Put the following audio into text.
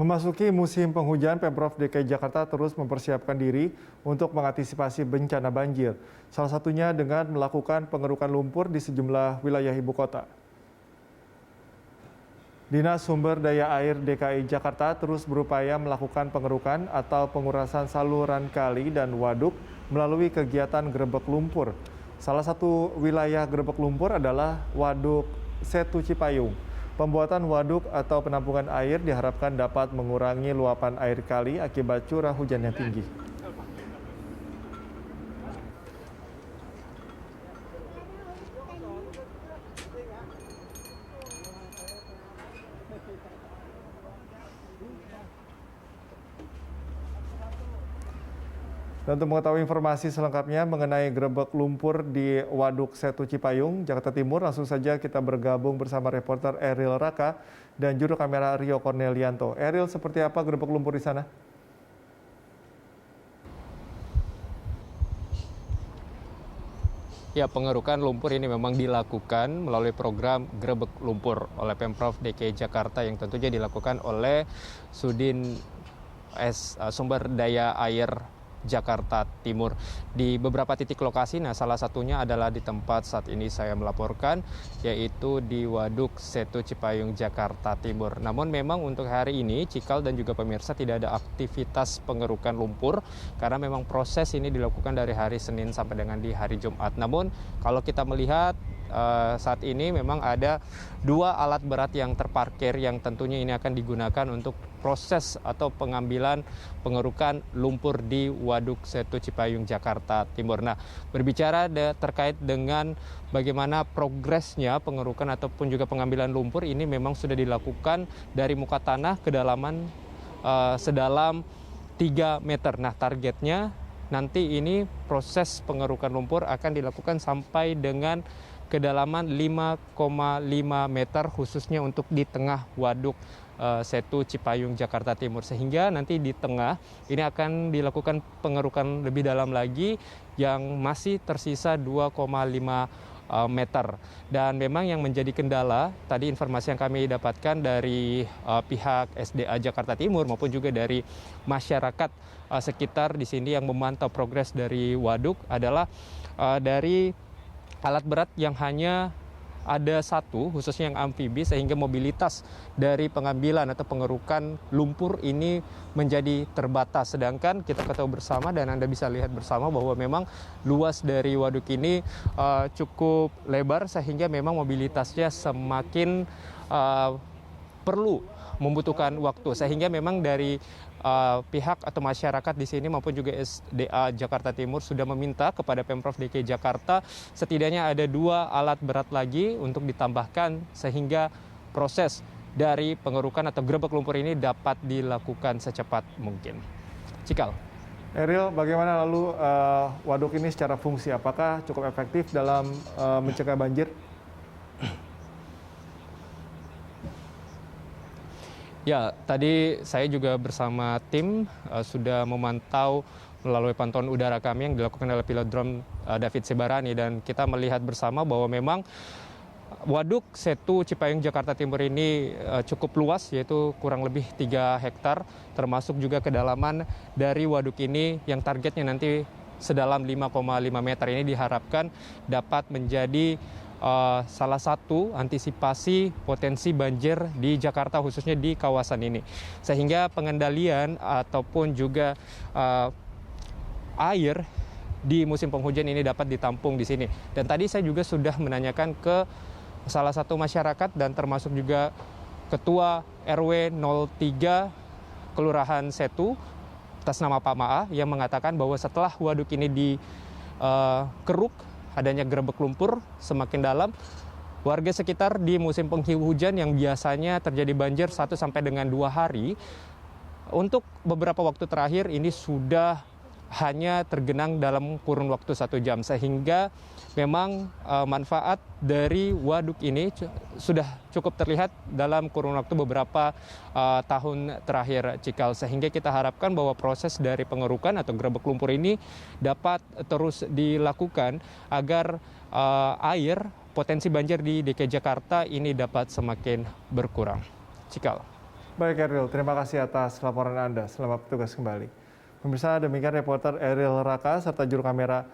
Memasuki musim penghujan, Pemprov DKI Jakarta terus mempersiapkan diri untuk mengantisipasi bencana banjir. Salah satunya dengan melakukan pengerukan lumpur di sejumlah wilayah ibu kota. Dinas Sumber Daya Air DKI Jakarta terus berupaya melakukan pengerukan atau pengurasan saluran kali dan waduk melalui kegiatan gerebek lumpur. Salah satu wilayah gerebek lumpur adalah Waduk Setu Cipayung. Pembuatan waduk atau penampungan air diharapkan dapat mengurangi luapan air kali akibat curah hujan yang tinggi. Dan untuk mengetahui informasi selengkapnya mengenai gerebek lumpur di Waduk Setu Cipayung, Jakarta Timur, langsung saja kita bergabung bersama reporter Eril Raka dan juru kamera Rio Cornelianto. Eril, seperti apa gerebek lumpur di sana? Ya, pengerukan lumpur ini memang dilakukan melalui program gerebek lumpur oleh Pemprov DKI Jakarta yang tentunya dilakukan oleh Sudin Sumber Daya Air Jakarta Timur di beberapa titik lokasi. Nah, salah satunya adalah di tempat saat ini saya melaporkan, yaitu di Waduk Setu Cipayung Jakarta Timur. Namun memang untuk hari ini Cikal dan juga pemirsa tidak ada aktivitas pengerukan lumpur karena memang proses ini dilakukan dari hari Senin sampai dengan di hari Jumat. Namun kalau kita melihat saat ini memang ada dua alat berat yang terparkir yang tentunya ini akan digunakan untuk proses atau pengambilan pengerukan lumpur di Waduk Setu Cipayung Jakarta Timur. Nah, berbicara terkait dengan bagaimana progresnya pengerukan ataupun juga pengambilan lumpur ini memang sudah dilakukan dari muka tanah kedalaman sedalam 3 meter. Nah, targetnya nanti ini proses pengerukan lumpur akan dilakukan sampai dengan kedalaman 5,5 meter khususnya untuk di tengah Waduk Setu Cipayung Jakarta Timur, sehingga nanti di tengah ini akan dilakukan pengerukan lebih dalam lagi yang masih tersisa 2,5 meter. Dan memang yang menjadi kendala tadi informasi yang kami dapatkan dari pihak SDA Jakarta Timur maupun juga dari masyarakat sekitar di sini yang memantau progres dari waduk adalah dari alat berat yang hanya ada satu, khususnya yang amfibi, sehingga mobilitas dari pengambilan atau pengerukan lumpur ini menjadi terbatas. Sedangkan kita ketahui bersama dan Anda bisa lihat bersama bahwa memang luas dari waduk ini cukup lebar, sehingga memang mobilitasnya semakin perlu membutuhkan waktu, sehingga memang dari pihak atau masyarakat di sini maupun juga SDA Jakarta Timur sudah meminta kepada Pemprov DKI Jakarta setidaknya ada 2 alat berat lagi untuk ditambahkan sehingga proses dari pengerukan atau gerebek lumpur ini dapat dilakukan secepat mungkin. Cikal. Eril, bagaimana lalu waduk ini secara fungsi? Apakah cukup efektif dalam mencegah banjir? Ya, tadi saya juga bersama tim sudah memantau melalui pantauan udara kami yang dilakukan oleh pilot drone David Sebarani, dan kita melihat bersama bahwa memang Waduk Setu Cipayung Jakarta Timur ini cukup luas, yaitu kurang lebih 3 hektar, termasuk juga kedalaman dari waduk ini yang targetnya nanti sedalam 5,5 meter ini diharapkan dapat menjadi salah satu antisipasi potensi banjir di Jakarta khususnya di kawasan ini, sehingga pengendalian ataupun juga air di musim penghujan ini dapat ditampung di sini. Dan tadi saya juga sudah menanyakan ke salah satu masyarakat dan termasuk juga Ketua RW 03 Kelurahan Setu atas nama Pak Maa yang mengatakan bahwa setelah waduk ini dikeruk, adanya gerebek lumpur semakin dalam, warga sekitar di musim penghujan yang biasanya terjadi banjir 1 sampai dengan 2 hari, untuk beberapa waktu terakhir ini sudah hanya tergenang dalam kurun waktu 1 jam, sehingga memang manfaat dari waduk ini sudah cukup terlihat dalam kurun waktu beberapa tahun terakhir, Cikal, sehingga kita harapkan bahwa proses dari pengerukan atau gerebek lumpur ini dapat terus dilakukan agar potensi banjir di DKI Jakarta ini dapat semakin berkurang. Cikal. Baik Eril, terima kasih atas laporan Anda. Selamat bertugas kembali. Pemirsa, demikian reporter Eril Raka serta juru kamera